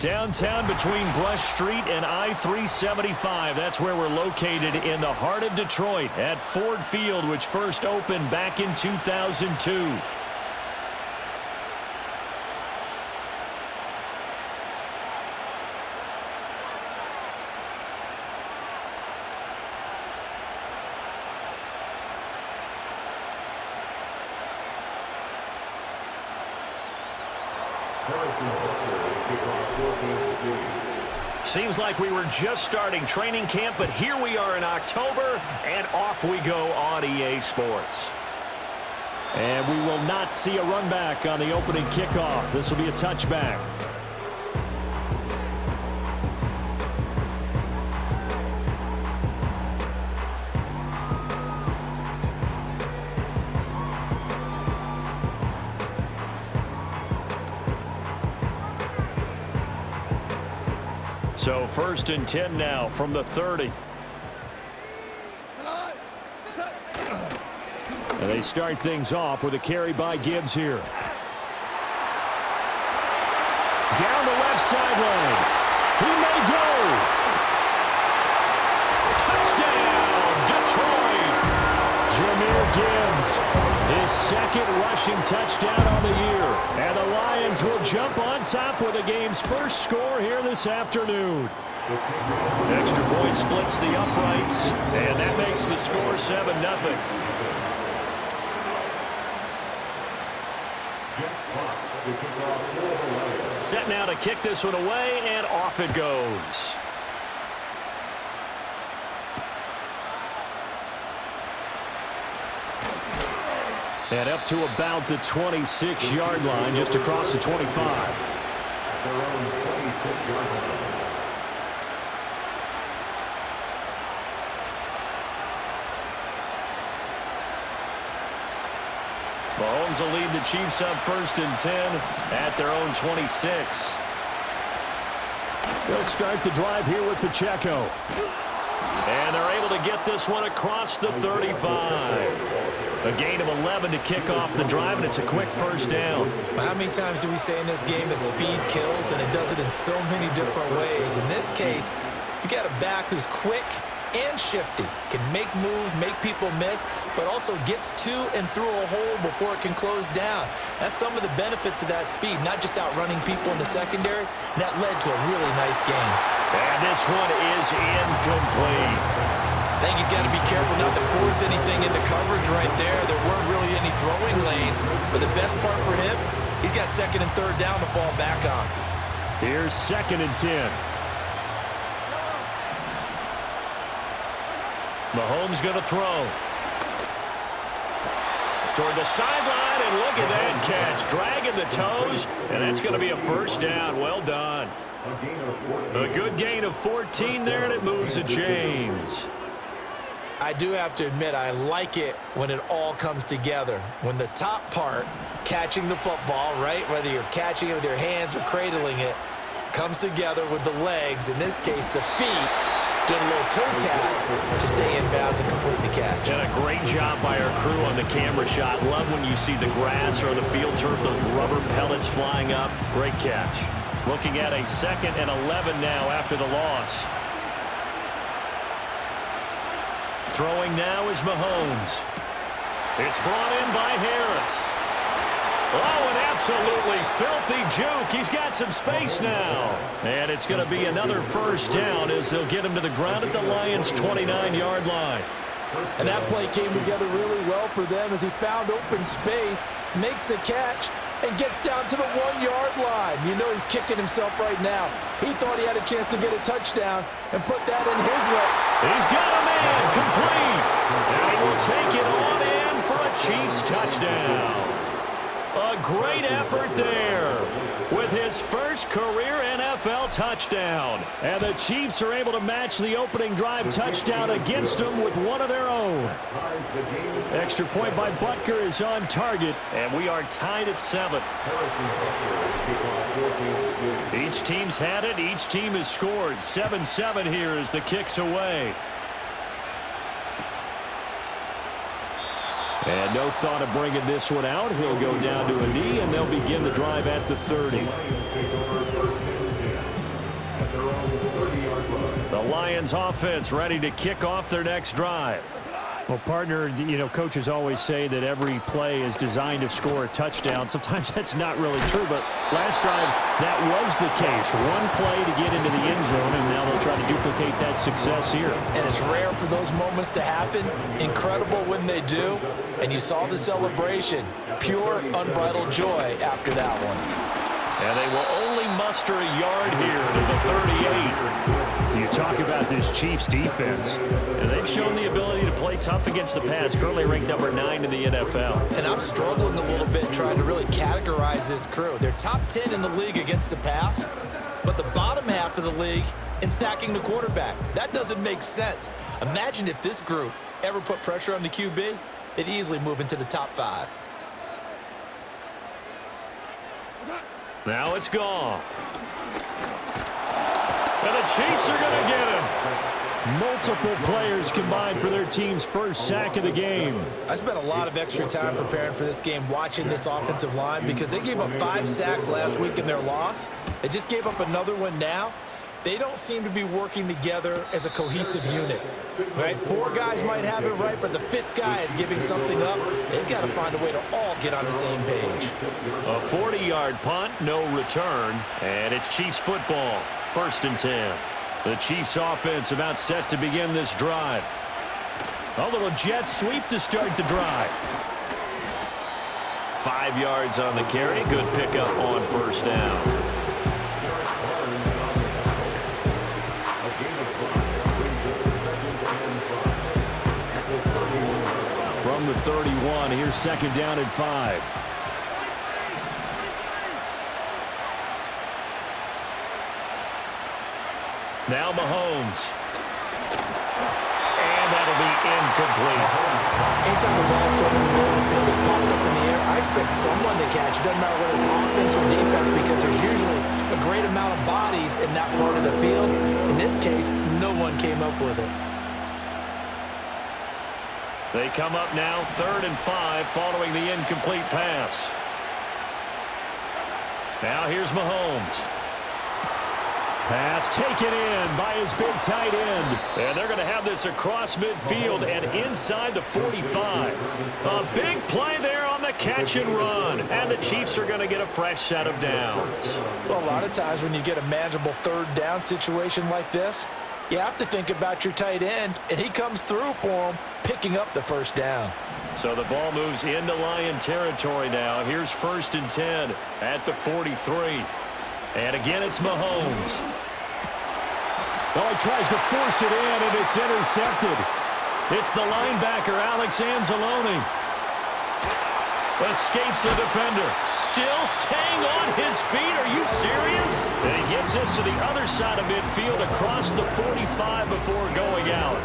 Downtown between Brush Street and I-375. That's where we're located in the heart of Detroit at Ford Field, which first opened back in 2002. Seems like we were just starting training camp, but here we are in October, and off we go on EA Sports. And we will not see a run back on the opening kickoff. This will be a touchback. So 1st and 10 now from the 30. And they start things off with a carry by Gibbs here. Down the left sideline. He may go. Touchdown, Detroit. Jahmyr Gibbs, his second rushing touchdown on the year. And the Lions will jump on top with the game's first score here this afternoon. Extra point splits the uprights, and that makes the score 7-0. Set now to kick this one away, and off it goes. And up to about the 26-yard line, just across the 25. Mahomes will lead the Chiefs up 1st and 10 at their own 26. They'll start the drive here with Pacheco. And they're able to get this one across the 35. A gain of 11 to kick off the drive, and it's a quick first down. How many times do we say in this game that speed kills, and it does it in so many different ways? In this case, you got a back who's quick and shifty, can make moves, make people miss, but also gets to and through a hole before it can close down. That's some of the benefits of that speed, not just outrunning people in the secondary. And that led to a really nice game. And this one is incomplete. I think he's got to be careful not to force anything into coverage right there. There weren't really any throwing lanes, but the best part for him, he's got 2nd and 3rd down to fall back on. Here's 2nd and 10. Mahomes going to throw. Toward the sideline, and look at that catch. Dragging the toes, and that's going to be a first down. Well done. A good gain of 14 there, and it moves the chains. I do have to admit, I like it when it all comes together. When the top part, catching the football, right, whether you're catching it with your hands or cradling it, comes together with the legs, in this case the feet, doing a little toe tap to stay in bounds and complete the catch. And a great job by our crew on the camera shot. Love when you see the grass or the field turf, those rubber pellets flying up. Great catch. Looking at a 2nd and 11 now after the loss. Throwing now is Mahomes. It's brought in by Harris. Oh, an absolutely filthy juke. He's got some space now. And it's going to be another first down as they'll get him to the ground at the Lions' 29-yard line. And that play came together really well for them as he found open space, makes the catch, and gets down to the 1-yard line. You know he's kicking himself right now. He thought he had a chance to get a touchdown and put that in his leg. He's got a man complete. And he will take it on in for a Chiefs touchdown. A great effort there with his first career NFL touchdown. And the Chiefs are able to match the opening drive touchdown against them with one of their own. Extra point by Butker is on target, and we are tied at 7. Each team's had it. Each team has scored. 7-7 here as the kick's away. And no thought of bringing this one out. He'll go down to a knee, and they'll begin the drive at the 30. The Lions offense ready to kick off their next drive. Well, partner, you know, coaches always say that every play is designed to score a touchdown. Sometimes that's not really true, but last drive, that was the case. One play to get into the end zone, and now they'll try to duplicate that success here. And it's rare for those moments to happen. Incredible when they do. And you saw the celebration. Pure, unbridled joy after that one. And they will only muster a yard here to the 38. You talk about this Chiefs defense. And they've shown the ability to play tough against the pass, currently ranked number 9 in the NFL. And I'm struggling a little bit trying to really categorize this crew. They're top 10 in the league against the pass, but the bottom half of the league in sacking the quarterback. That doesn't make sense. Imagine if this group ever put pressure on the QB, they'd easily move into the top 5. Now it's Goff. And the Chiefs are going to get him. Multiple players combined for their team's first sack of the game. I spent a lot of extra time preparing for this game watching this offensive line because they gave up 5 sacks last week in their loss. They just gave up another one now. They don't seem to be working together as a cohesive unit, right? 4 guys might have it right, but the 5th guy is giving something up. They've got to find a way to all get on the same page. A 40-yard punt, no return, and it's Chiefs football, 1st and 10. The Chiefs offense about set to begin this drive. A little jet sweep to start the drive. 5 yards on the carry, good pickup on 1st down. From the 31, here's 2nd down and 5. Now Mahomes. And that'll be incomplete. Anytime the ball's thrown in the middle of the field is popped up in the air, I expect someone to catch. Doesn't matter whether it's offense or defense because there's usually a great amount of bodies in that part of the field. In this case, no one came up with it. They come up now 3rd and 5 following the incomplete pass. Now here's Mahomes. Pass taken in by his big tight end. And they're going to have this across midfield and inside the 45. A big play there on the catch and run. And the Chiefs are going to get a fresh set of downs. Well, a lot of times when you get a manageable 3rd down situation like this, you have to think about your tight end, and he comes through for him, picking up the 1st down. So the ball moves into Lion territory now. Here's 1st and 10 at the 43. And again, it's Mahomes. Oh, he tries to force it in, and it's intercepted. It's the linebacker, Alex Anzalone. Escapes the defender. Still staying on his feet. Are you serious? And he gets this to the other side of midfield across the 45 before going out.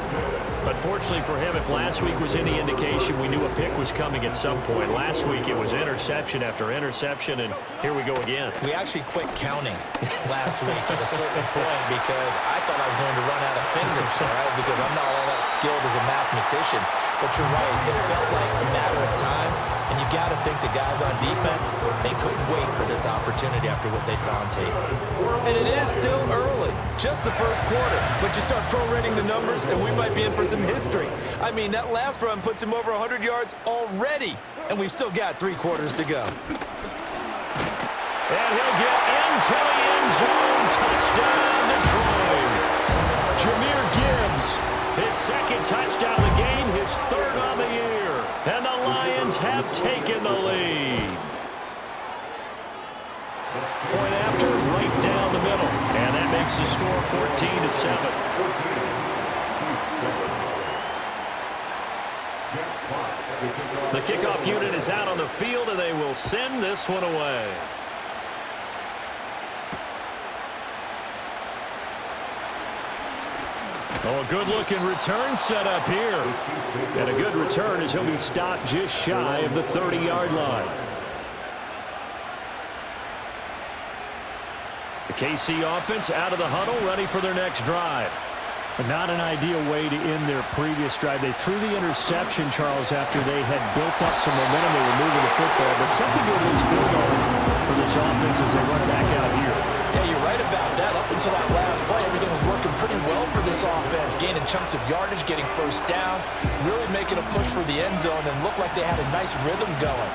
Unfortunately for him, if last week was any indication, we knew a pick was coming at some point. Last week it was interception after interception, and here we go again. We actually quit counting last week at a certain point because I thought I was going to run out of fingers, all right, because I'm not all that skilled as a mathematician. But you're right, it felt like a matter of time, and you got to think the guys on defense, they couldn't wait for this opportunity after what they saw on tape. And it is still early, just the 1st quarter, but you start prorating the numbers, and we might be in for some history. I mean, that last run puts him over 100 yards already, and we've still got 3 quarters to go. And he'll get into the end zone. Touchdown, Detroit. Jahmyr Gibbs, his 2nd touchdown of the game, his 3rd on the year. And the Lions have taken the lead. Point after, right down the middle. And that makes the score 14-7. The kickoff unit is out on the field, and they will send this one away. Oh, a good-looking return set up here. And a good return as he'll be stopped just shy of the 30-yard line. The KC offense out of the huddle, ready for their next drive. But not an ideal way to end their previous drive. They threw the interception, Charles, after they had built up some momentum. They were moving the football, but something to at least build on for this offense as they run back out here. Yeah, you're right about that. Up until that last play, everything was working pretty well for this offense, gaining chunks of yardage, getting first downs, really making a push for the end zone, and looked like they had a nice rhythm going.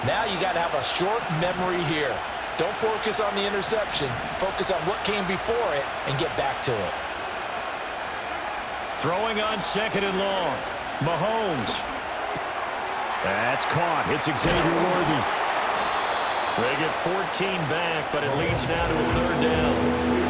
Now you got to have a short memory here. Don't focus on the interception. Focus on what came before it and get back to it. Throwing on 2nd and long. Mahomes. That's caught. It's Xavier Worthy. They get 14 back, but it leads now to a 3rd down.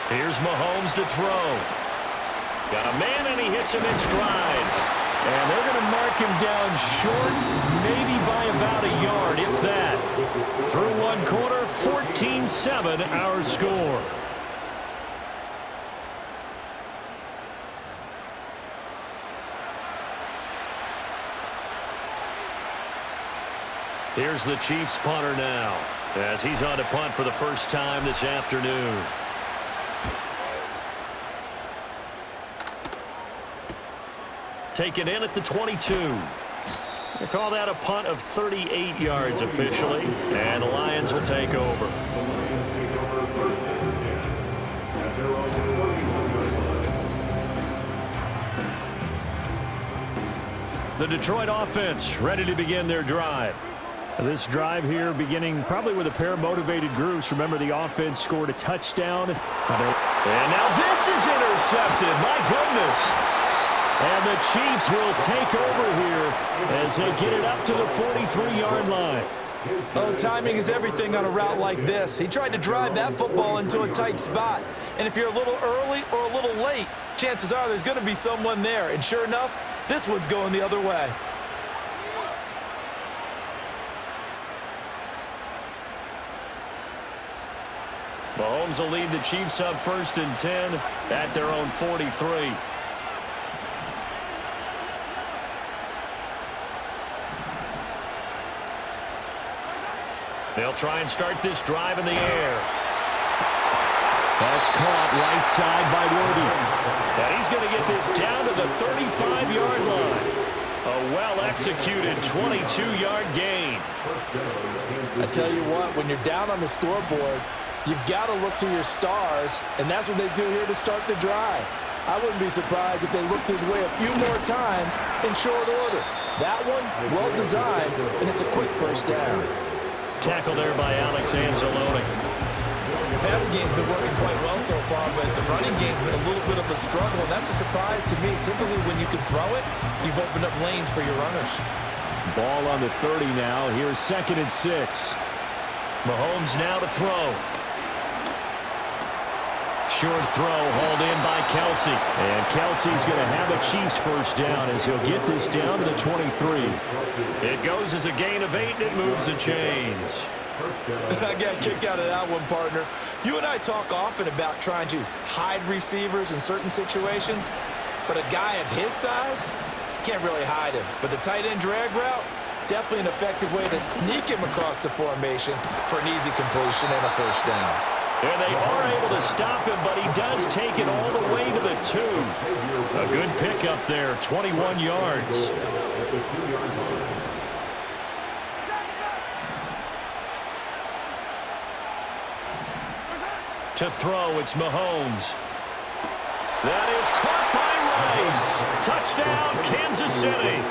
Here's Mahomes to throw. Got a man, and he hits him in stride. And they're going to mark him down short, maybe by about a yard, if that. Through one quarter, 14-7 our score. Here's the Chiefs punter now, as he's on to punt for the first time this afternoon. Taken in at the 22. They call that a punt of 38 yards officially, and the Lions will take over. The Detroit offense ready to begin their drive. This drive here beginning probably with a pair of motivated groups. Remember, the offense scored a touchdown. And now this is intercepted. My goodness. And the Chiefs will take over here as they get it up to the 43-yard line. Oh, timing is everything on a route like this. He tried to drive that football into a tight spot. And if you're a little early or a little late, chances are there's going to be someone there. And sure enough, this one's going the other way. Mahomes will lead the Chiefs up 1st and 10 at their own 43. They'll try and start this drive in the air. That's caught right side by Worthy. And he's going to get this down to the 35-yard line. A well-executed 22-yard gain. I tell you what, when you're down on the scoreboard, you've got to look to your stars, and that's what they do here to start the drive. I wouldn't be surprised if they looked his way a few more times in short order. That one, well-designed, and it's a quick first down. Tackle there by Alex Anzalone. The passing game's been working quite well so far, but the running game's been a little bit of a struggle, and that's a surprise to me. Typically, when you can throw it, you've opened up lanes for your runners. Ball on the 30 now. Here's 2nd and 6. Mahomes now to throw. Short throw hauled in by Kelsey. And Kelsey's going to have a Chiefs first down as he'll get this down to the 23. It goes as a gain of 8, and it moves the chains. I got a kick out of that one, partner. You and I talk often about trying to hide receivers in certain situations, but a guy of his size can't really hide him. But the tight end drag route, definitely an effective way to sneak him across the formation for an easy completion and a first down. And they are able to stop him, but he does take it all the way to the 2. A good pickup there, 21 yards. To throw, it's Mahomes. That is caught by Rice. Touchdown, Kansas City.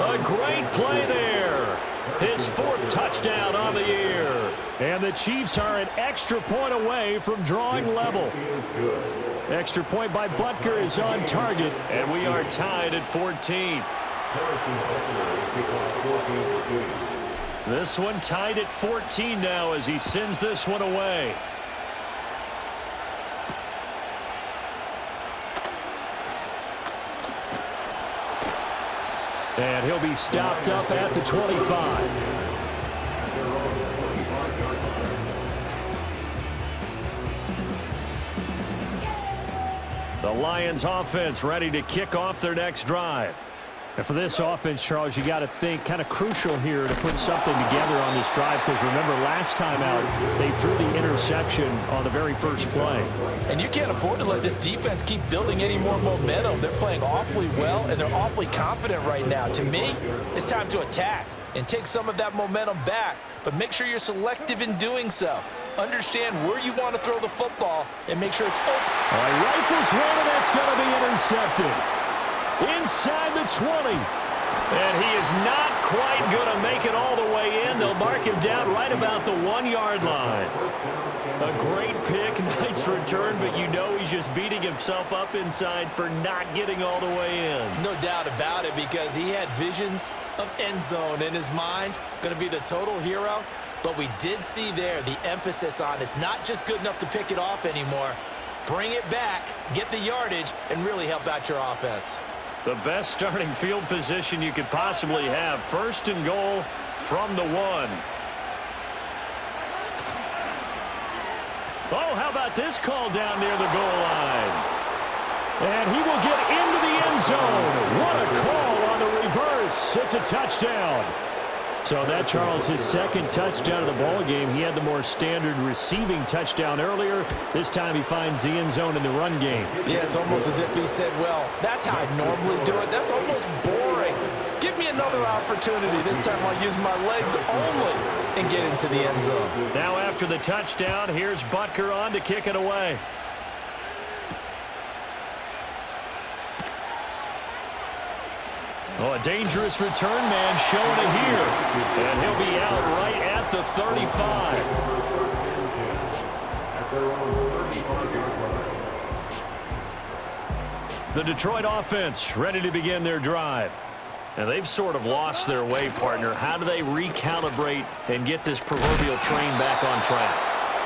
A great play there. His 4th touchdown on the year. And the Chiefs are an extra point away from drawing level. Extra point by Butker is on target, and we are tied at 14. This one tied at 14 now as he sends this one away. And he'll be stopped up at the 25. The Lions offense ready to kick off their next drive. And for this offense, Charles, you got to think kind of crucial here to put something together on this drive, because remember last time out they threw the interception on the very first play. And you can't afford to let this defense keep building any more momentum. They're playing awfully well, and they're awfully confident right now. To me, it's time to attack and take some of that momentum back, but make sure you're selective in doing so. Understand where you want to throw the football and make sure it's open. All right, rifles one, and that's going to be intercepted. Inside the 20. And he is not quite going to make it all the way in. They'll mark him down right about the 1-yard line. A great pick, nice return, but you know he's just beating himself up inside for not getting all the way in. No doubt about it, because he had visions of end zone in his mind. Going to be the total hero. But we did see there the emphasis on it's not just good enough to pick it off anymore. Bring it back, get the yardage, and really help out your offense. The best starting field position you could possibly have. 1st and goal from the 1. Oh, how about this call down near the goal line? And he will get into the end zone. What a call on the reverse. It's a touchdown. So that, Charles, his 2nd touchdown of the ball game. He had the more standard receiving touchdown earlier. This time he finds the end zone in the run game. Yeah, it's almost as if he said, well, that's how I normally do it. That's almost boring. Give me another opportunity. This time I'll use my legs only and get into the end zone. Now after the touchdown, here's Butker on to kick it away. Oh, a dangerous return man showing it here. And he'll be out right at the 35. The Detroit offense ready to begin their drive. And they've sort of lost their way, partner. How do they recalibrate and get this proverbial train back on track?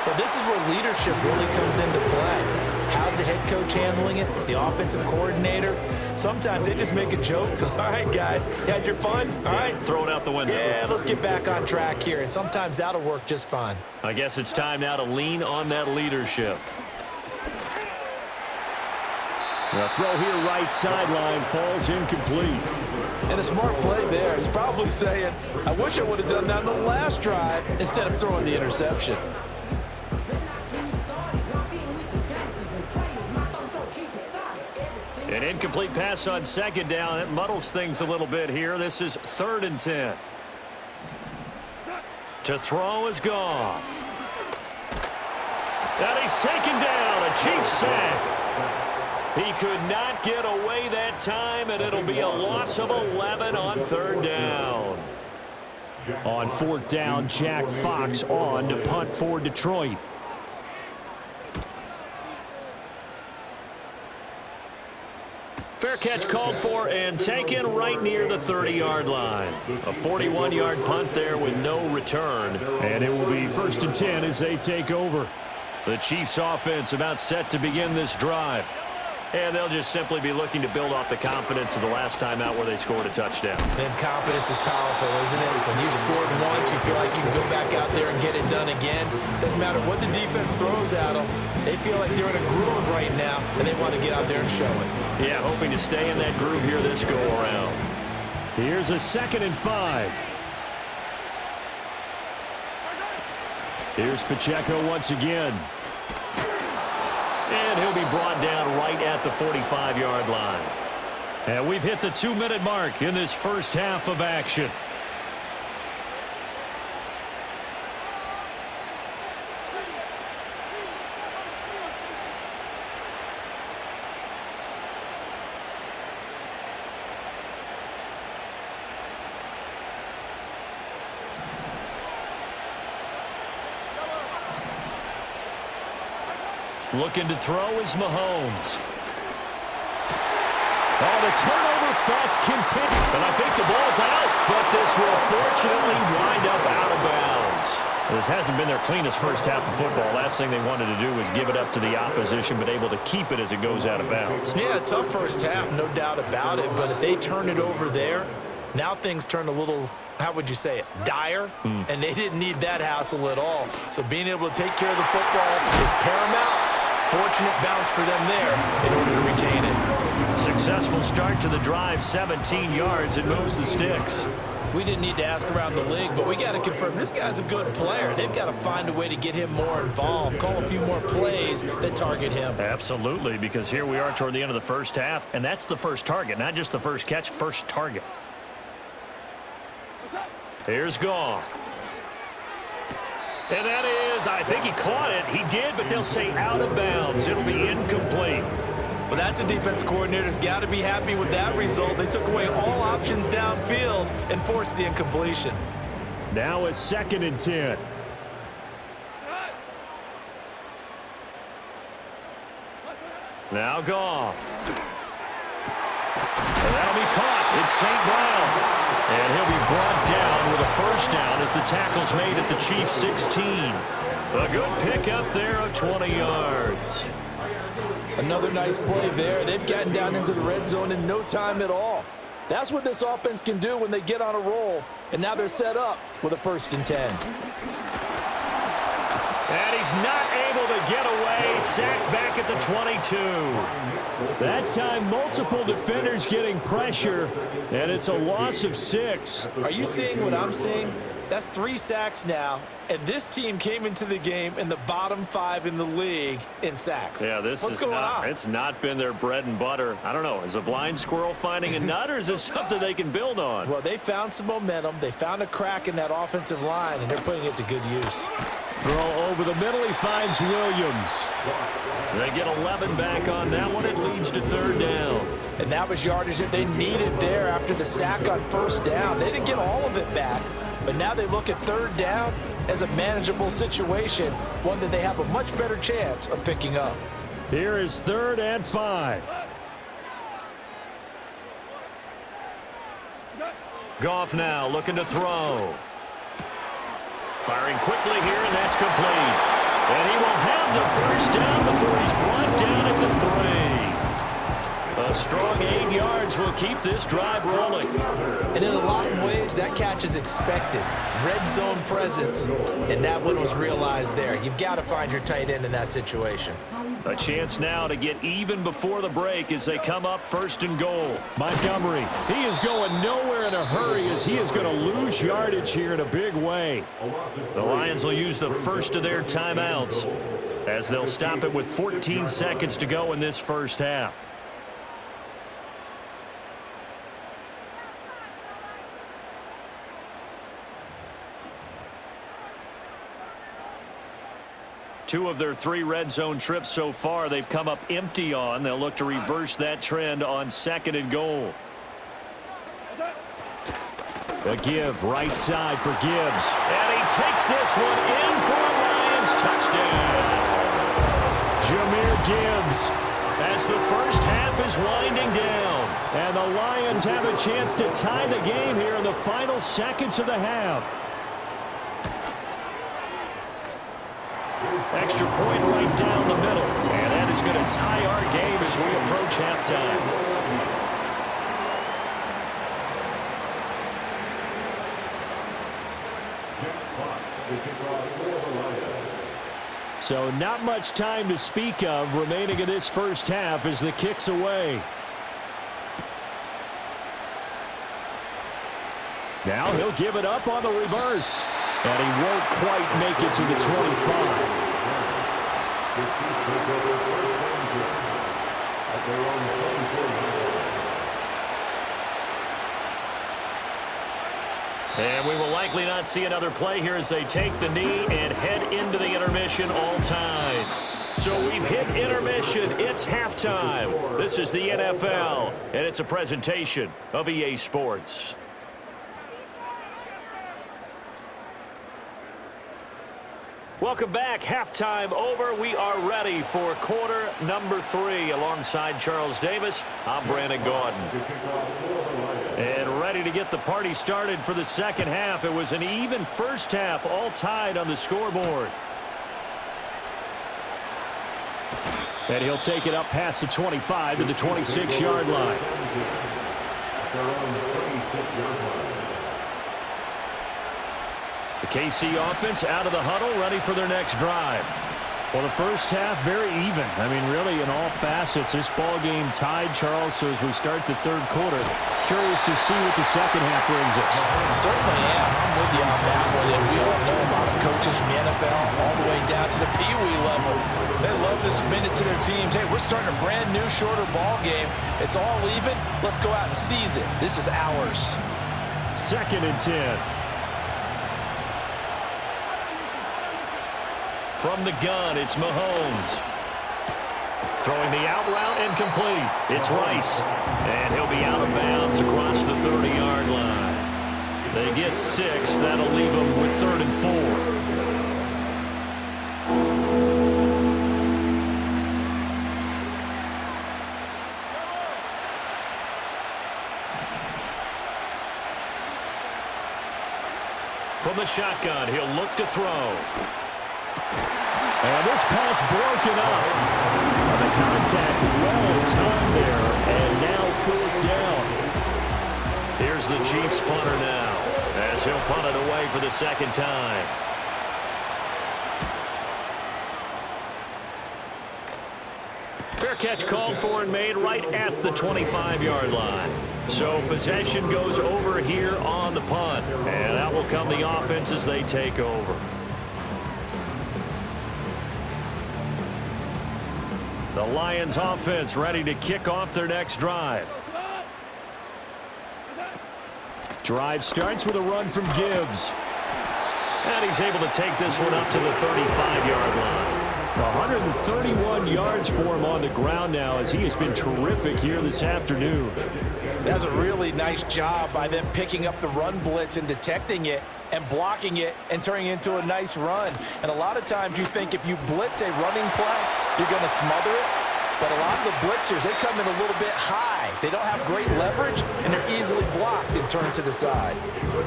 Well, this is where leadership really comes into play. How's the head coach handling it? The offensive coordinator? Sometimes they just make a joke. All right, guys, you had your fun? All right. Throw it out the window. Yeah, let's get back on track here. And sometimes that'll work just fine. I guess it's time now to lean on that leadership. The throw here, right sideline, falls incomplete. And a smart play there. He's probably saying, I wish I would have done that in the last drive instead of throwing the interception. An incomplete pass on 2nd down. It muddles things a little bit here. This is 3rd and 10. To throw is Goff. And he's taken down. A Chiefs sack. He could not get away that time, and it'll be a loss of 11 on 3rd down. On 4th down, Jack Fox on to punt for Detroit. Fair catch called for and taken right near the 30-yard line. A 41-yard punt there with no return. And it will be 1st and 10 as they take over. The Chiefs offense about set to begin this drive. And they'll just simply be looking to build off the confidence of the last time out where they scored a touchdown. And confidence is powerful, isn't it? When you've scored once, you feel like you can go back out there and get it done again. Doesn't matter what the defense throws at them. They feel like they're in a groove right now, and they want to get out there and show it. Yeah, hoping to stay in that groove here this go-around. Here's a 2nd and 5. Here's Pacheco once again. And he'll be brought down right at the 45-yard line. And we've hit the 2-minute mark in this first half of action. Looking to throw is Mahomes. Oh, the turnover fest continues. And I think the ball's out, but this will fortunately wind up out of bounds. This hasn't been their cleanest first half of football. Last thing they wanted to do was give it up to the opposition, but able to keep it as it goes out of bounds. Yeah, tough first half, no doubt about it. But if they turn it over there, now things turn a little, how would you say it, dire? And they didn't need that hassle at all. So being able to take care of the football is paramount. Fortunate bounce for them there in order to retain it. Successful start to the drive, 17 yards. It moves the sticks. We didn't need to ask around the league, but we got to confirm this guy's a good player. They've got to find a way to get him more involved, call a few more plays that target him. Absolutely, because here we are toward the end of the first half, and that's the first target, not just the first catch, first target. Here's Goff. And that is, I think he caught it. He did, but they'll say out of bounds. It'll be incomplete. Well, that's a defensive coordinator's got to be happy with that result. They took away all options downfield and forced the incompletion. Now it's 2nd and 10. Now Goff. And that'll be caught. It's St. Brown. And he'll be brought down with a first down as the tackle's made at the Chiefs' 16. A good pickup there of 20 yards. Another nice play there. They've gotten down into the red zone in no time at all. That's what this offense can do when they get on a roll. And now they're set up with a 1st and 10. And he's not able to get away. Sacked back at the 22. That time, multiple defenders getting pressure, and it's a loss of 6. Are you seeing what I'm seeing? That's 3 sacks now, and this team came into the game in the bottom 5 in the league in sacks. Yeah, What's going on? It's not been their bread and butter. I don't know. Is a blind squirrel finding a nut, or is this something they can build on? Well, they found some momentum. They found a crack in that offensive line, and they're putting it to good use. Throw over the middle. He finds Williams. They get 11 back on that one. It leads to 3rd down. And that was yardage that they needed there after the sack on 1st down. They didn't get all of it back, but now they look at 3rd down as a manageable situation, one that they have a much better chance of picking up. Here is 3rd and 5. Goff now looking to throw. Firing quickly here, and that's complete. And he will have the first down before he's brought down at the 3. A strong 8 yards will keep this drive rolling. And in a lot of ways, that catch is expected. Red zone presence, and that one was realized there. You've got to find your tight end in that situation. A chance now to get even before the break as they come up 1st and goal. Montgomery, he is going nowhere in a hurry as he is going to lose yardage here in a big way. The Lions will use the first of their timeouts as they'll stop it with 14 seconds to go in this first half. Two of their 3 red zone trips so far they've come up empty on. They'll look to reverse that trend on 2nd and goal. A give right side for Gibbs. And he takes this one in for a Lions touchdown. Jahmyr Gibbs as the first half is winding down. And the Lions have a chance to tie the game here in the final seconds of the half. Extra point right down the middle. And that is going to tie our game as we approach halftime. So not much time to speak of remaining in this first half as the kick's away. Now he'll give it up on the reverse. And he won't quite make it to the 25. And we will likely not see another play here as they take the knee and head into the intermission all time. So we've hit intermission. It's halftime. This is the NFL, and it's a presentation of EA Sports. Welcome back. Halftime over. We are ready for quarter number 3. Alongside Charles Davis, I'm Brandon Gaudin. And ready to get the party started for the second half. It was an even first half, all tied on the scoreboard. And he'll take it up past the 25 to the 26-yard line. The KC offense out of the huddle, ready for their next drive. Well, the first half, very even. I mean, really, in all facets, this ball game tied, Charles. So as we start the third quarter, curious to see what the second half brings us. Certainly am. I'm with you on that one. And we all know a lot of coaches from the NFL all the way down to the Pee Wee level. They love to spin it to their teams. Hey, we're starting a brand new, shorter ball game. It's all even. Let's go out and seize it. This is ours. 2nd and 10. From the gun, it's Mahomes. Throwing the out route incomplete. It's Rice. And he'll be out of bounds across the 30-yard line. They get 6. That'll leave them with 3rd and 4. From the shotgun, he'll look to throw. And this pass broken up. The contact well timed there, and now 4th down. Here's the Chiefs punter now, as he'll punt it away for the 2nd time. Fair catch called for and made right at the 25-yard line. So possession goes over here on the punt, and that will come the offense as they take over. The Lions offense ready to kick off their next drive. Drive starts with a run from Gibbs. And he's able to take this one up to the 35-yard line. 131 yards for him on the ground now as he has been terrific here this afternoon. That's a really nice job by them picking up the run blitz and detecting it and blocking it and turning it into a nice run. And a lot of times you think if you blitz a running play, you're going to smother it. But a lot of the blitzers, they come in a little bit high. They don't have great leverage, and they're easily blocked and turned to the side.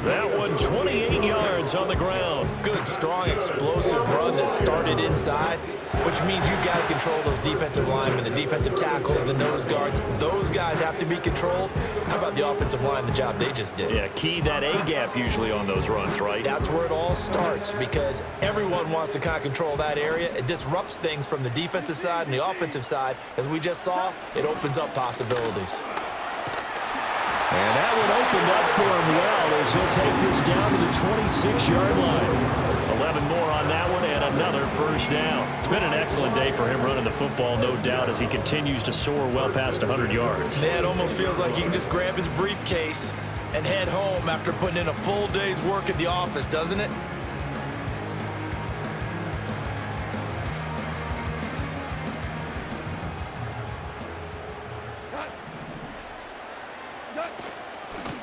That one 28 yards on the ground. Good, strong, explosive run that started inside, which means you've got to control those defensive linemen, the defensive tackles, the nose guards. Those guys have to be controlled. How about the offensive line, the job they just did? Yeah, key that A-gap usually on those runs, right? That's where it all starts because everyone wants to kind of control that area. It disrupts things from the defensive side and the offensive side. As we just saw, it opens up possibilities. And that one opened up for him well as he'll take this down to the 26-yard line. 11 more on that one and another 1st down. It's been an excellent day for him running the football, no doubt, as he continues to soar well past 100 yards. Yeah, it almost feels like he can just grab his briefcase and head home after putting in a full day's work at the office, doesn't it?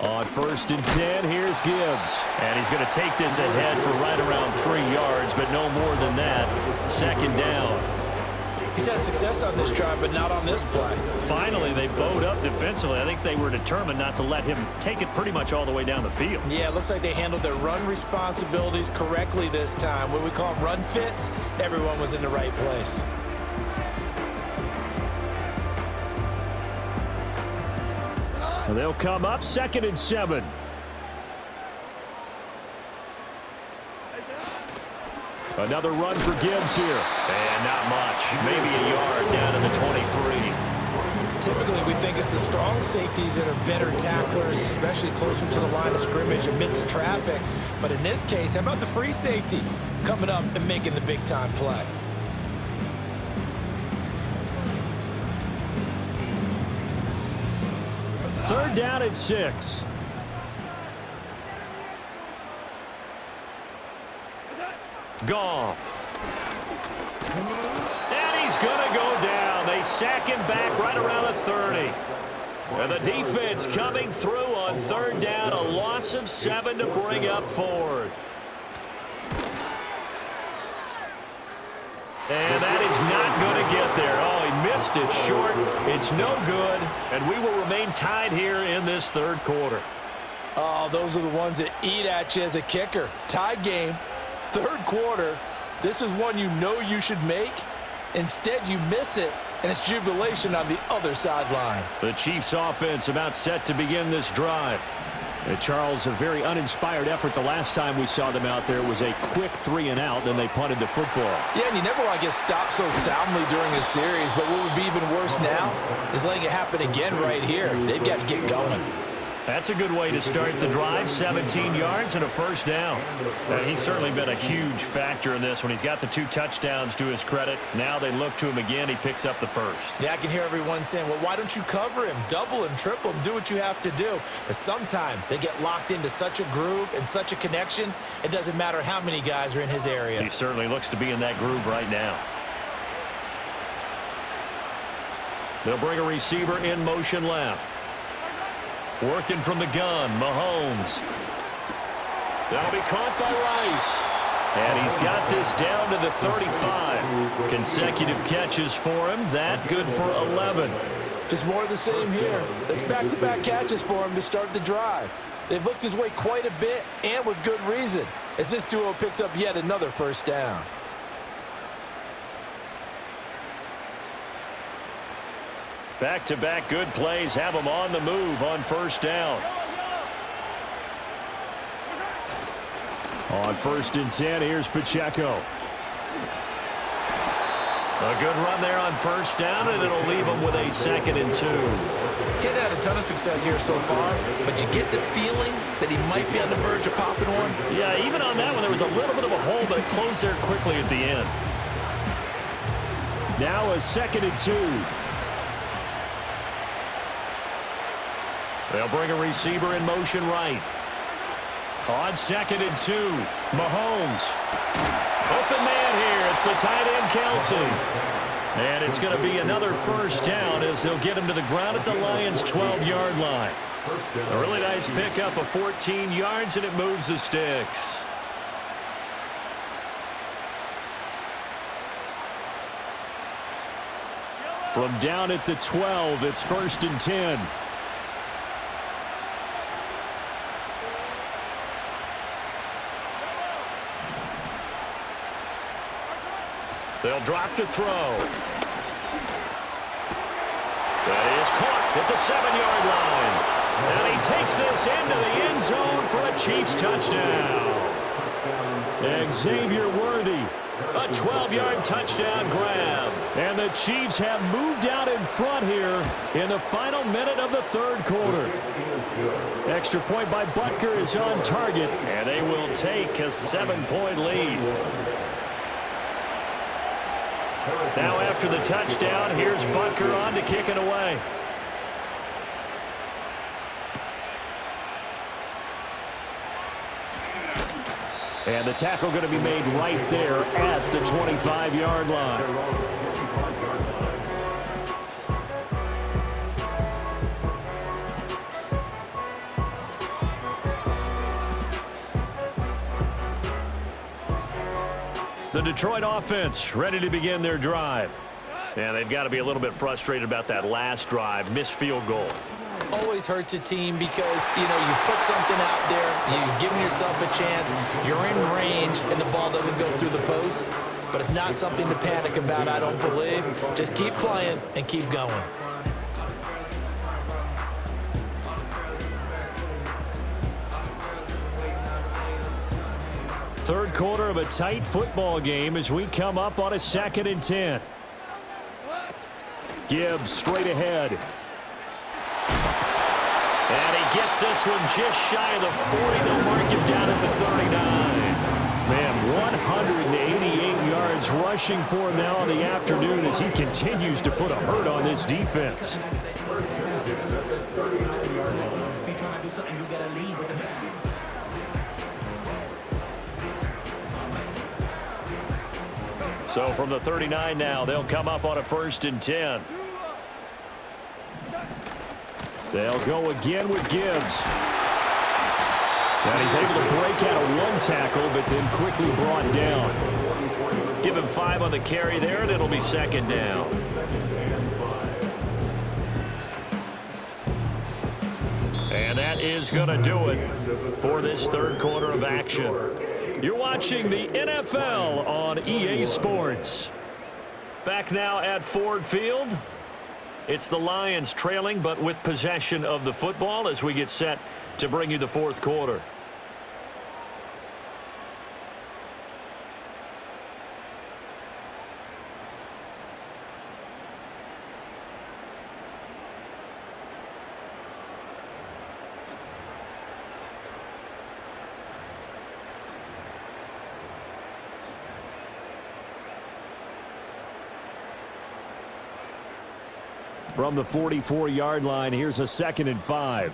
On 1st and 10, here's Gibbs. And he's going to take this ahead for right around 3 yards, but no more than that. 2nd down. He's had success on this drive, but not on this play. Finally, they bowed up defensively. I think they were determined not to let him take it pretty much all the way down the field. Yeah, it looks like they handled their run responsibilities correctly this time. What we call them run fits, everyone was in the right place. They'll come up 2nd and 7. Another run for Gibbs here. And not much. Maybe a yard down to the 23. Typically, we think it's the strong safeties that are better tacklers, especially closer to the line of scrimmage amidst traffic. But in this case, how about the free safety coming up and making the big-time play? Third down at 6. Goff. And he's going to go down. They sack him back right around the 30. And the defense coming through on 3rd down. A loss of 7 to bring up 4th. And that is not going to get there. Oh, he missed it short. It's no good. And we will remain tied here in this 3rd quarter. Oh, those are the ones that eat at you as a kicker. Tied game, 3rd quarter. This is one you know you should make. Instead, you miss it, and it's jubilation on the other sideline. The Chiefs offense about set to begin this drive. And Charles, a very uninspired effort the last time we saw them out there. It was a quick 3-and-out, then they punted the football. Yeah, and you never want to get stopped so soundly during a series, but what would be even worse now is letting it happen again right here. They've got to get going. That's a good way to start the drive. 17 yards and a first down. He's certainly been a huge factor in this one. He's got the 2 touchdowns to his credit. Now they look to him again. He picks up the first. Yeah, I can hear everyone saying, well, why don't you cover him, double him, triple him, do what you have to do. But sometimes they get locked into such a groove and such a connection, it doesn't matter how many guys are in his area. He certainly looks to be in that groove right now. They'll bring a receiver in motion left. Working from the gun, Mahomes. That'll be caught by Rice. And he's got this down to the 35. Consecutive catches for him. That good for 11. Just more of the same here. That's back-to-back catches for him to start the drive. They've looked his way quite a bit, and with good reason, as this duo picks up yet another first down. Back-to-back good plays have them on the move on first down. On 1st and 10, here's Pacheco. A good run there on first down, and it'll leave them with a 2nd and 2. Getting had a ton of success here so far, but you get the feeling that he might be on the verge of popping one. Yeah, even on that one, there was a little bit of a hole, but it closed there quickly at the end. Now a 2nd and 2. They'll bring a receiver in motion right. On 2nd and 2, Mahomes. Open man here. It's the tight end, Kelsey. And it's going to be another first down as they'll get him to the ground at the Lions' 12-yard line. A really nice pickup of 14 yards, and it moves the sticks. From down at the 12, it's 1st and 10. They'll drop to throw. That is caught at the 7-yard line. And he takes this into the end zone for a Chiefs touchdown. Xavier Worthy, a 12-yard touchdown grab. And the Chiefs have moved out in front here in the final minute of the 3rd quarter. Extra point by Butker is on target, and they will take a 7-point lead. Now after the touchdown, here's Butker on to kick it away. And the tackle going to be made right there at the 25-yard line. The Detroit offense ready to begin their drive. And they've got to be a little bit frustrated about that last drive, missed field goal. Always hurts a team because, you've put something out there, you've given yourself a chance, you're in range, and the ball doesn't go through the post. But it's not something to panic about, I don't believe. Just keep playing and keep going. Third quarter of a tight football game as we come up on a 2nd and 10. Gibbs straight ahead. And he gets this one just shy of the 40. They'll mark him down at the 39. Man, 188 yards rushing for him now in the afternoon as he continues to put a hurt on this defense. So from the 39 now, they'll come up on a 1st and 10. They'll go again with Gibbs. And he's able to break out of one tackle, but then quickly brought down. Give him 5 on the carry there, and it'll be 2nd down. And that is going to do it for this 3rd quarter of action. You're watching the NFL on EA Sports. Back now at Ford Field. It's the Lions trailing, but with possession of the football as we get set to bring you the fourth quarter. From the 44-yard line, here's a 2nd and 5.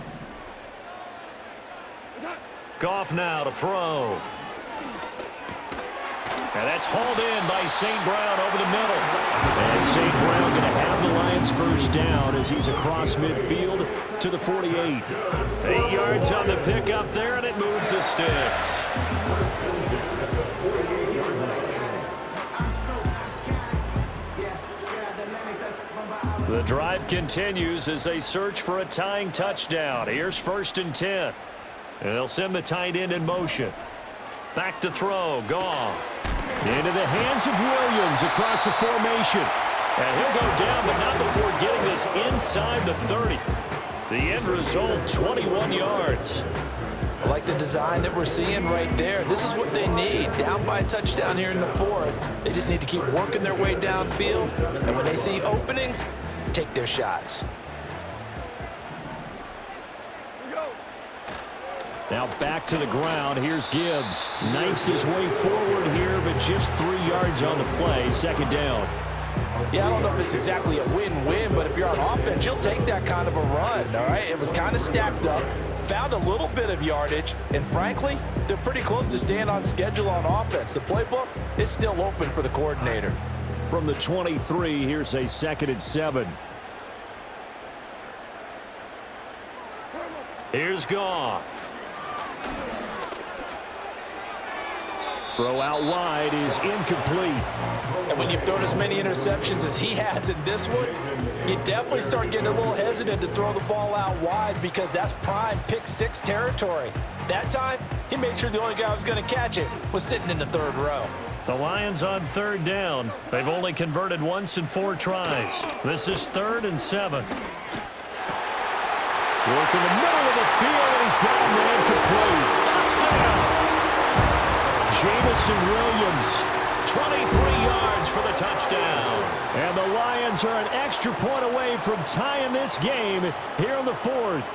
Goff now to throw. And that's hauled in by St. Brown over the middle. And St. Brown going to have the Lions first down as he's across midfield to the 48. 8 yards on the pickup there, and it moves the sticks. The drive continues as they search for a tying touchdown. Here's 1st and 10. And they'll send the tight end in motion. Back to throw. Goff. Into the hands of Williams across the formation. And he'll go down, but not before getting this inside the 30. The end result, 21 yards. I like the design that we're seeing right there. This is what they need. Down by a touchdown here in the 4th. They just need to keep working their way downfield. And when they see openings, take their shots. Now back to the ground. Here's Gibbs. Knifes his way forward here, but just 3 yards on the play. 2nd down. Yeah, I don't know if it's exactly a win-win, but if you're on offense, you'll take that kind of a run, all right? It was kind of stacked up, found a little bit of yardage, and frankly, they're pretty close to staying on schedule on offense. The playbook is still open for the coordinator. From the 23, here's a 2nd and 7. Here's Goff. Throw out wide is incomplete. And when you've thrown as many interceptions as he has in this one, you definitely start getting a little hesitant to throw the ball out wide because that's prime pick 6 territory. That time, he made sure the only guy who was going to catch it was sitting in the 3rd row. The Lions on 3rd down. They've only converted once in 4 tries. This is 3rd and 7. Work in the middle of the field, and he's got a man complete. Touchdown! Jamison Williams, 23 yards for the touchdown. And the Lions are an extra point away from tying this game here in the 4th.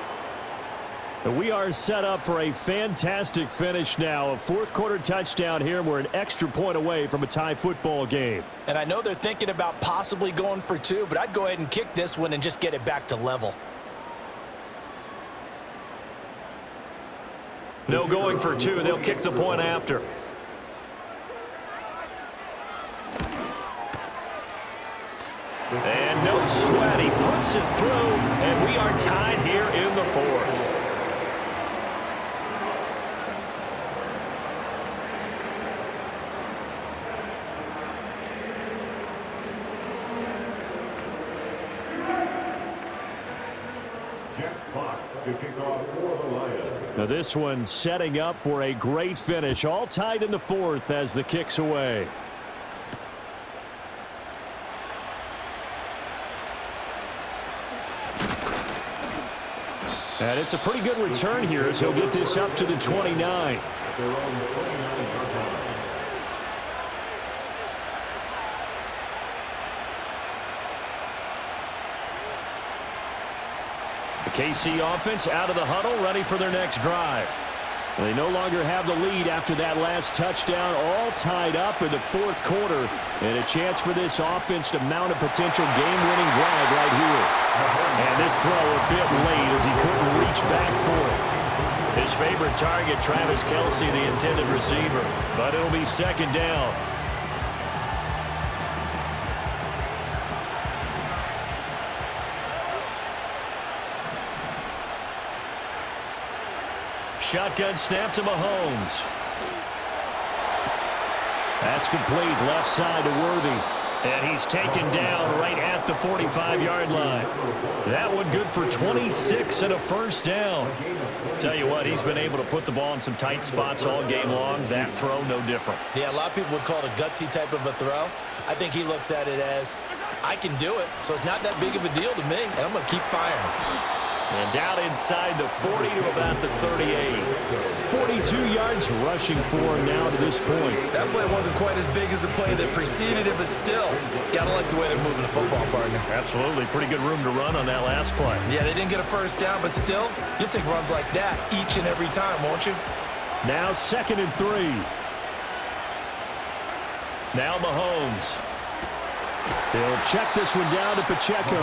And we are set up for a fantastic finish now. A 4th quarter touchdown here. We're an extra point away from a tie football game. And I know they're thinking about possibly going for 2, but I'd go ahead and kick this one and just get it back to level. No going for 2. They'll kick the point after. And no sweat. He puts it through, and we are tied here in the 4th. Jack Fox to kick off for the Lions. Now this one setting up for a great finish. All tied in the 4th as the kick's away. And it's a pretty good return here as he'll get this up to the 29. The KC offense out of the huddle, ready for their next drive. They no longer have the lead after that last touchdown, all tied up in the 4th quarter, and a chance for this offense to mount a potential game-winning drive right here. And this throw a bit late as he couldn't reach back for it. His favorite target, Travis Kelce, the intended receiver, but it'll be 2nd down. Shotgun snap to Mahomes. That's complete, left side to Worthy. And he's taken down right at the 45-yard line. That one good for 26 and a first down. Tell you what, he's been able to put the ball in some tight spots all game long. That throw, no different. Yeah, a lot of people would call it a gutsy type of a throw. I think he looks at it as, I can do it, so it's not that big of a deal to me, and I'm going to keep firing. And down inside the 40 to about the 38. 42 yards rushing for him now to this point. That play wasn't quite as big as the play that preceded it, but still, gotta like the way they're moving the football, partner. Absolutely. Pretty good room to run on that last play. Yeah, they didn't get a first down, but still, you'll take runs like that each and every time, won't you? Now 2nd and 3. Now Mahomes. He'll check this one down to Pacheco.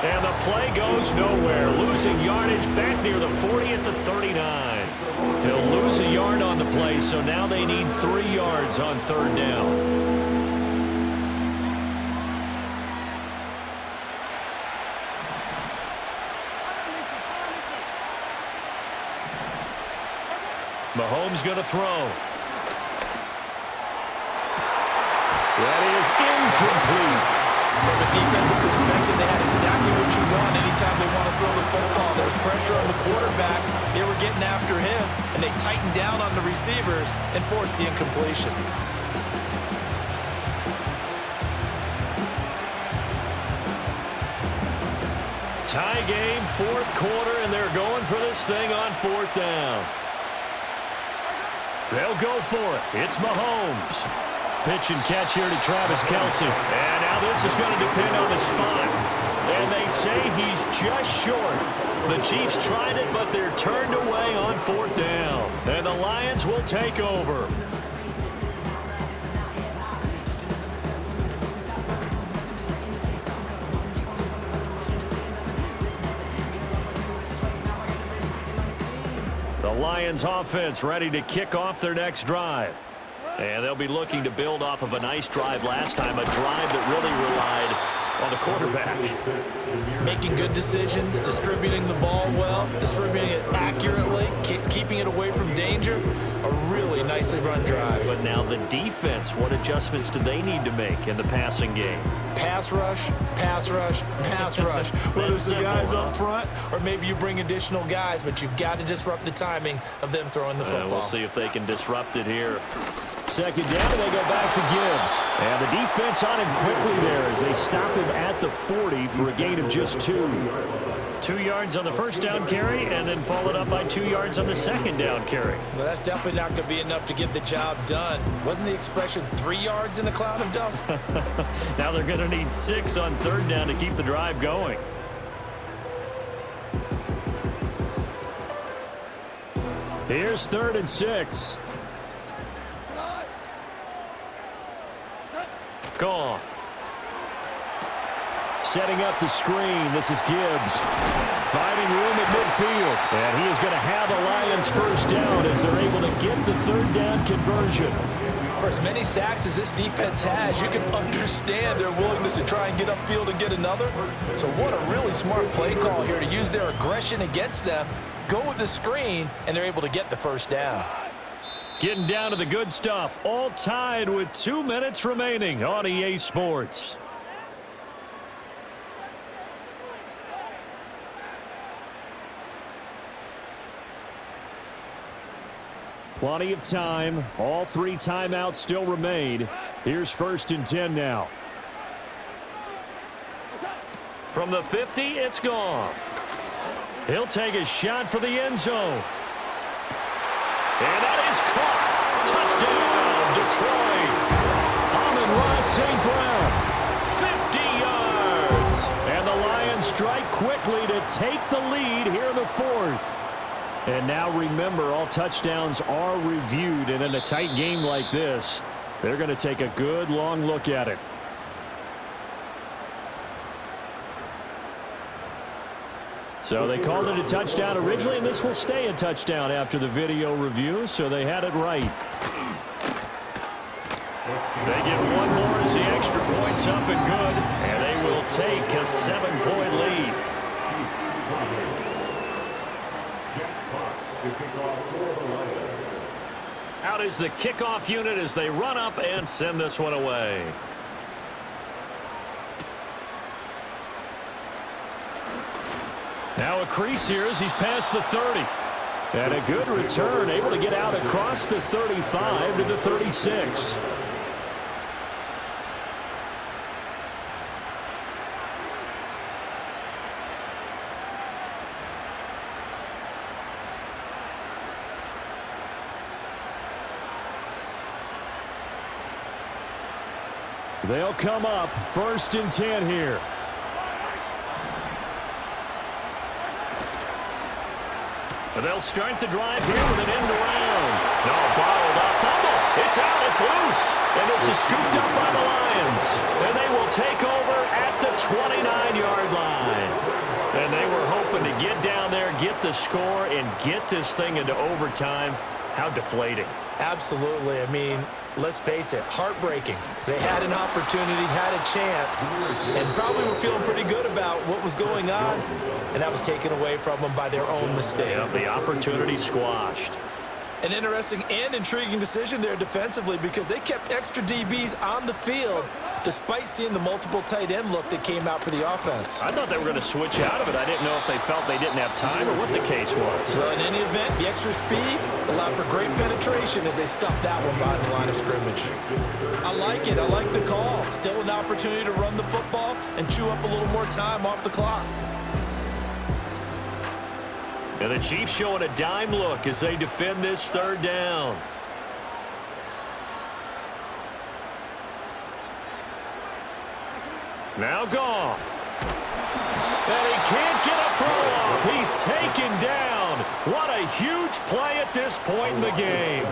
And the play goes nowhere. Losing yardage back near the 40 at the 39. He'll lose a yard on the play, so now they need 3 yards on 3rd down. Mahomes going to throw. That is incomplete. From a defensive perspective, they had exactly what you want anytime they want to throw the football. There was pressure on the quarterback. They were getting after him, and they tightened down on the receivers and forced the incompletion. Tie game, 4th quarter, and they're going for this thing on 4th down. They'll go for it. It's Mahomes. Pitch and catch here to Travis Kelce. And now this is going to depend on the spot. And they say he's just short. The Chiefs tried it, but they're turned away on 4th down. And the Lions will take over. The Lions offense ready to kick off their next drive. And they'll be looking to build off of a nice drive last time, a drive that really relied on the quarterback. Making good decisions, distributing the ball well, distributing it accurately, keeping it away from danger. A really nicely run drive. But now the defense, what adjustments do they need to make in the passing game? Pass rush, pass rush, pass rush. Whether it's the guys up front or maybe you bring additional guys, but you've got to disrupt the timing of them throwing the football. We'll see if they can disrupt it here. 2nd down, and they go back to Gibbs. And the defense on him quickly there as they stop him at the 40 for a gain of just 2. 2 yards on the 1st down carry, and then followed up by 2 yards on the 2nd down carry. Well, that's definitely not going to be enough to get the job done. Wasn't the expression 3 yards in a cloud of dust? Now they're going to need 6 on 3rd down to keep the drive going. Here's 3rd and 6. Gone. Setting up the screen. This is Gibbs. Finding room at midfield. And he is going to have the Lions 1st down as they're able to get the 3rd down conversion. For as many sacks as this defense has, you can understand their willingness to try and get upfield and get another. So what a really smart play call here to use their aggression against them, go with the screen, and they're able to get the 1st down. Getting down to the good stuff, all tied with 2 minutes remaining on EA Sports. Plenty of time. All 3 timeouts still remain. Here's 1st and 10 now. From the 50, it's Goff. He'll take a shot for the end zone. And that is caught. Touchdown, Detroit. Amon-Ra St. Brown, 50 yards. And the Lions strike quickly to take the lead here in the 4th. And now remember, all touchdowns are reviewed. And in a tight game like this, they're going to take a good long look at it. So they called it a touchdown originally, and this will stay a touchdown after the video review, so they had it right. They get one more as the extra point's up and good, and they will take a 7-point lead. Out is the kickoff unit as they run up and send this one away. Now a crease here as he's past the 30. And a good return, able to get out across the 35 to the 36. They'll come up 1st and 10 here. They'll start the drive here with an end around. No, bottled up. Fumble. It's out. It's loose. And this is scooped up by the Lions. And they will take over at the 29-yard line. And they were hoping to get down there, get the score, and get this thing into overtime. How deflating. Absolutely. I mean, let's face it, heartbreaking. They had an opportunity, had a chance, and probably were feeling pretty good about what was going on, and that was taken away from them by their own mistake. Yeah, the opportunity squashed. An interesting and intriguing decision there defensively because they kept extra DBs on the field despite seeing the multiple tight end look that came out for the offense. I thought they were going to switch out of it. I didn't know if they felt they didn't have time or what the case was. Well, in any event, the extra speed allowed for great penetration as they stuffed that one behind the line of scrimmage. I like it. I like the call. Still an opportunity to run the football and chew up a little more time off the clock. And the Chiefs showing a dime look as they defend this 3rd down. Now Goff. And he can't get a throw off. He's taken down. What a huge play at this point in the game.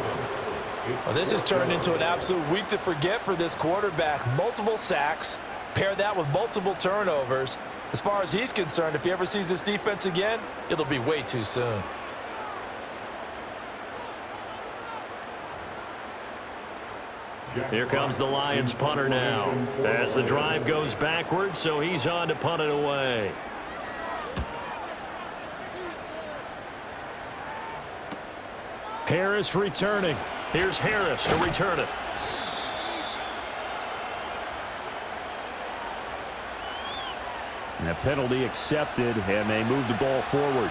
Well, this has turned into an absolute week to forget for this quarterback. Multiple sacks. Pair that with multiple turnovers. As far as he's concerned, if he ever sees this defense again, it'll be way too soon. Here comes the Lions punter now. As the drive goes backwards, so he's on to punt it away. Harris returning. Here's Harris to return it. And a penalty accepted, and they move the ball forward.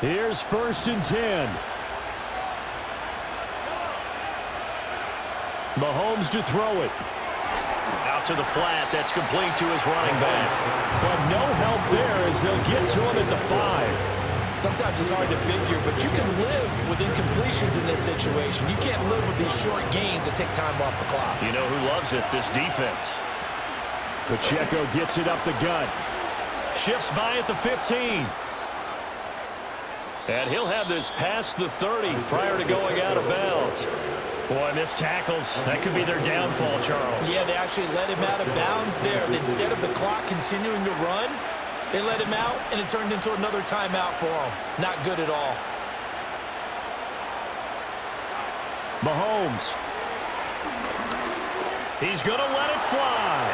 Here's 1st and 10. Mahomes to throw it. Out to the flat. That's complete to his running back. But no help there as they'll get to him at the 5. Sometimes it's hard to figure, but you can live with incompletions in this situation. You can't live with these short gains that take time off the clock. You know who loves it? This defense. Pacheco gets it up the gut. Shifts by at the 15. And he'll have this past the 30 prior to going out of bounds. Boy, missed tackles. That could be their downfall, Charles. Yeah, they actually let him out of bounds there. Instead of the clock continuing to run, they let him out, and it turned into another timeout for him. Not good at all. Mahomes. He's going to let it fly.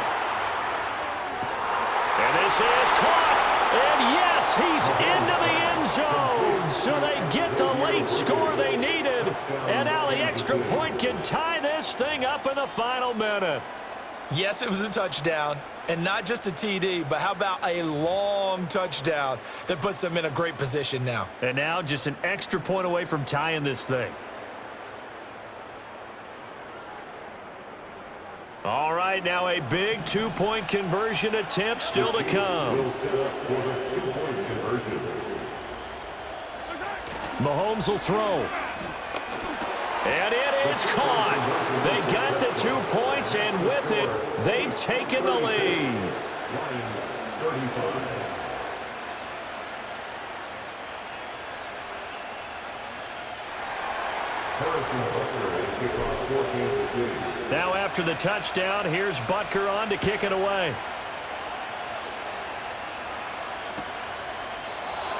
And this is caught. And yes, he's into the end zone. So they get the late score they needed. And now the extra point can tie this thing up in the final minute. Yes, it was a touchdown. And not just a TD, but how about a long touchdown that puts them in a great position now. And now just an extra point away from tying this thing. All right, now a big 2-point conversion attempt still to come. Mahomes will throw. And it is caught. They got the 2 points, and with it, they've taken the lead. Now after the touchdown, here's Butker on to kick it away.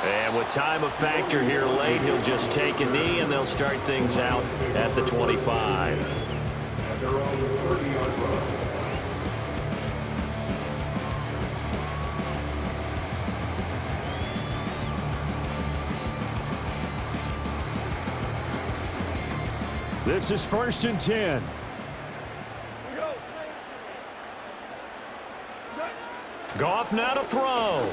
And with time a factor here late, he'll just take a knee, and they'll start things out at the 25. At their own 30-yard line. This is 1st and 10. Goff now to throw.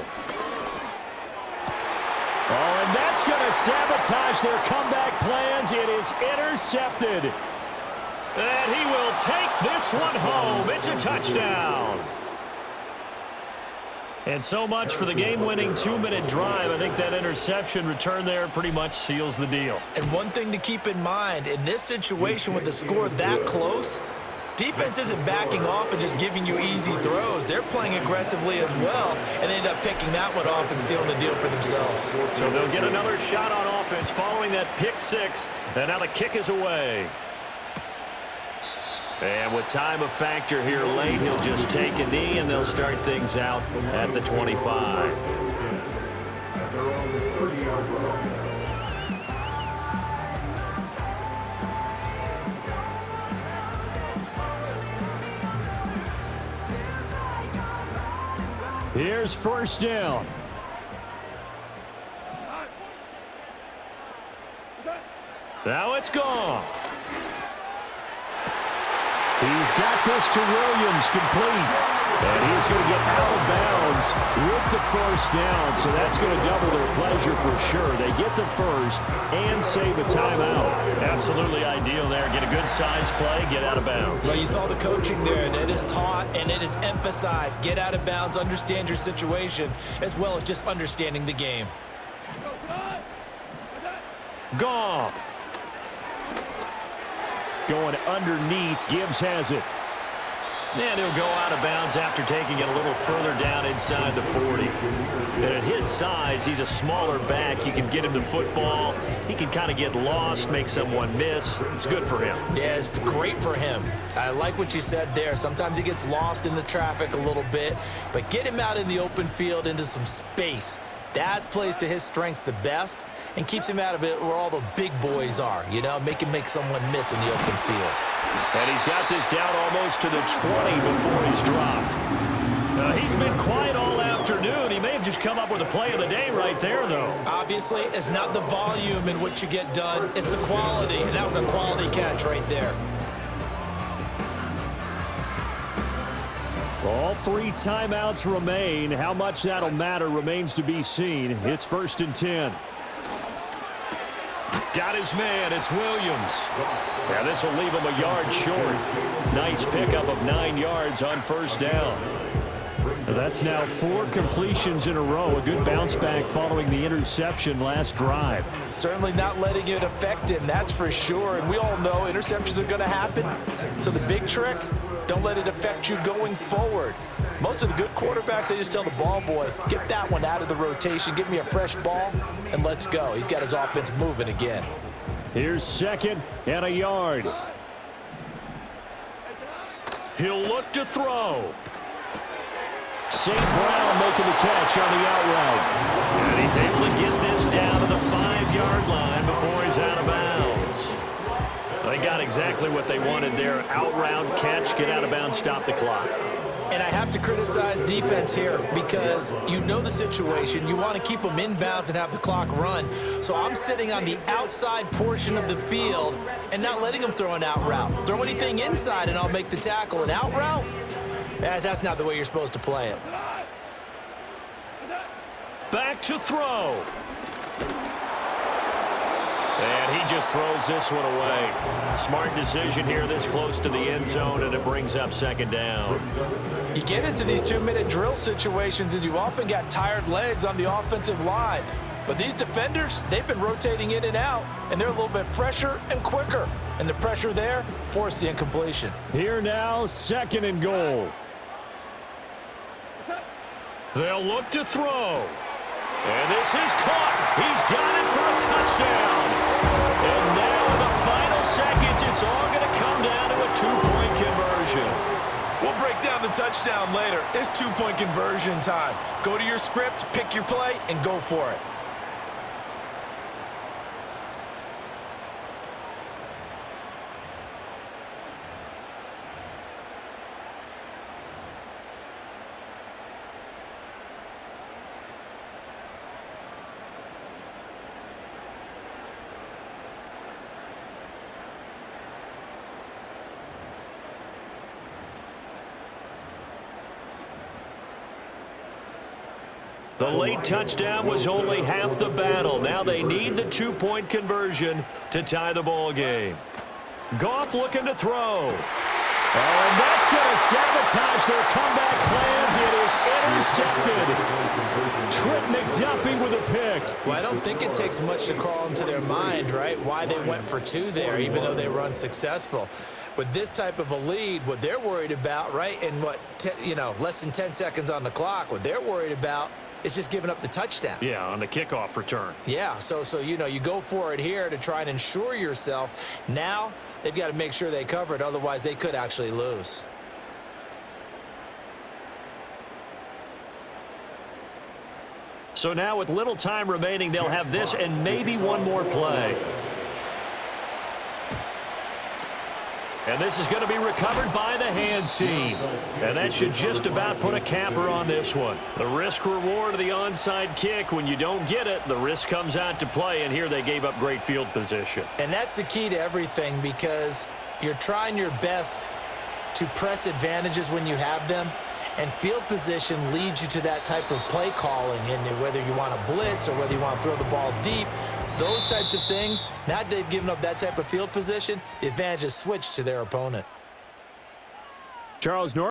Oh, and that's going to sabotage their comeback plans. It is intercepted. And he will take this one home. It's a touchdown. And so much for the game-winning 2-minute drive. I think that interception return there pretty much seals the deal. And one thing to keep in mind, in this situation with the score that close, defense isn't backing off and just giving you easy throws. They're playing aggressively as well, and they end up picking that one off and sealing the deal for themselves. So they'll get another shot on offense following that pick six, and now the kick is away. And with time a factor here late, he'll just take a knee, and they'll start things out at the 25. At their own 30-yard line. Here's first down. Now it's gone. He's got this to Williams, complete. And he's going to get out of bounds with the first down, so that's going to double their pleasure for sure. They get the first and save a timeout. Absolutely ideal there. Get a good size play, get out of bounds. Well, you saw the coaching there. That is taught and it is emphasized. Get out of bounds, understand your situation, as well as just understanding the game. Goff. Going underneath. Gibbs has it. And he'll go out of bounds after taking it a little further down inside the 40. And at his size, he's a smaller back. You can get him the football. He can kind of get lost, make someone miss. It's good for him. Yeah, it's great for him. I like what you said there. Sometimes he gets lost in the traffic a little bit, but get him out in the open field into some space. That plays to his strengths the best and keeps him out of it where all the big boys are, you know, make someone miss in the open field. And he's got this down almost to the 20 before he's dropped. He's been quiet all afternoon. He may have just come up with a play of the day right there, though. Obviously, it's not the volume in which you get done. It's the quality, and that was a quality catch right there. All three timeouts remain. How much that'll matter remains to be seen. It's 1st and 10. Got his man. It's Williams. Yeah, this will leave him a yard short. Nice pickup of 9 yards on first down. That's now 4 completions in a row. A good bounce back following the interception last drive. Certainly not letting it affect him, that's for sure. And we all know interceptions are going to happen. So the big trick, don't let it affect you going forward. Most of the good quarterbacks, they just tell the ball boy, get that one out of the rotation, give me a fresh ball, and let's go. He's got his offense moving again. Here's 2nd and a yard. He'll look to throw. St. Brown making the catch on the out route. And he's able to get this down to the 5-yard line before he's out of bounds. They got exactly what they wanted there. Out route, catch, get out of bounds, stop the clock. And I have to criticize defense here because you know the situation. You want to keep them inbounds and have the clock run. So I'm sitting on the outside portion of the field and not letting them throw an out route. Throw anything inside and I'll make the tackle. An out route? That's not the way you're supposed to play it. Back to throw. And he just throws this one away. Smart decision here this close to the end zone, and it brings up 2nd down. You get into these 2-minute drill situations, and you've often got tired legs on the offensive line. But these defenders, they've been rotating in and out, and they're a little bit fresher and quicker. And the pressure there forced the incompletion. Here now, 2nd and goal. They'll look to throw. And this is caught. He's got it for a touchdown. And now in the final seconds, it's all going to come down to a 2-point conversion. We'll break down the touchdown later. It's 2-point conversion time. Go to your script, pick your play, and go for it. The late touchdown was only half the battle. Now they need the two-point conversion to tie the ball game. Goff looking to throw. Oh, and that's going to sabotage their comeback plans. It is intercepted. Trent McDuffie with a pick. Well, I don't think it takes much to crawl into their mind, right, why they went for two there, even though they were unsuccessful. With this type of a lead, what they're worried about, right, and less than 10 seconds on the clock, what they're worried about is just giving up the touchdown. Yeah, on the kickoff return. Yeah, so you go for it here to try and ensure yourself. Now they've got to make sure they cover it, otherwise they could actually lose. So now with little time remaining, they'll have this and maybe one more play. And this is going to be recovered by the hands team. And that should just about put a capper on this one. The risk-reward of the onside kick. When you don't get it, the risk comes out to play. And here they gave up great field position. And that's the key to everything, because you're trying your best to press advantages when you have them. And field position leads you to that type of play calling. And whether you want to blitz or whether you want to throw the ball deep, those types of things, now they've given up that type of field position, the advantage is switched to their opponent. Charles North.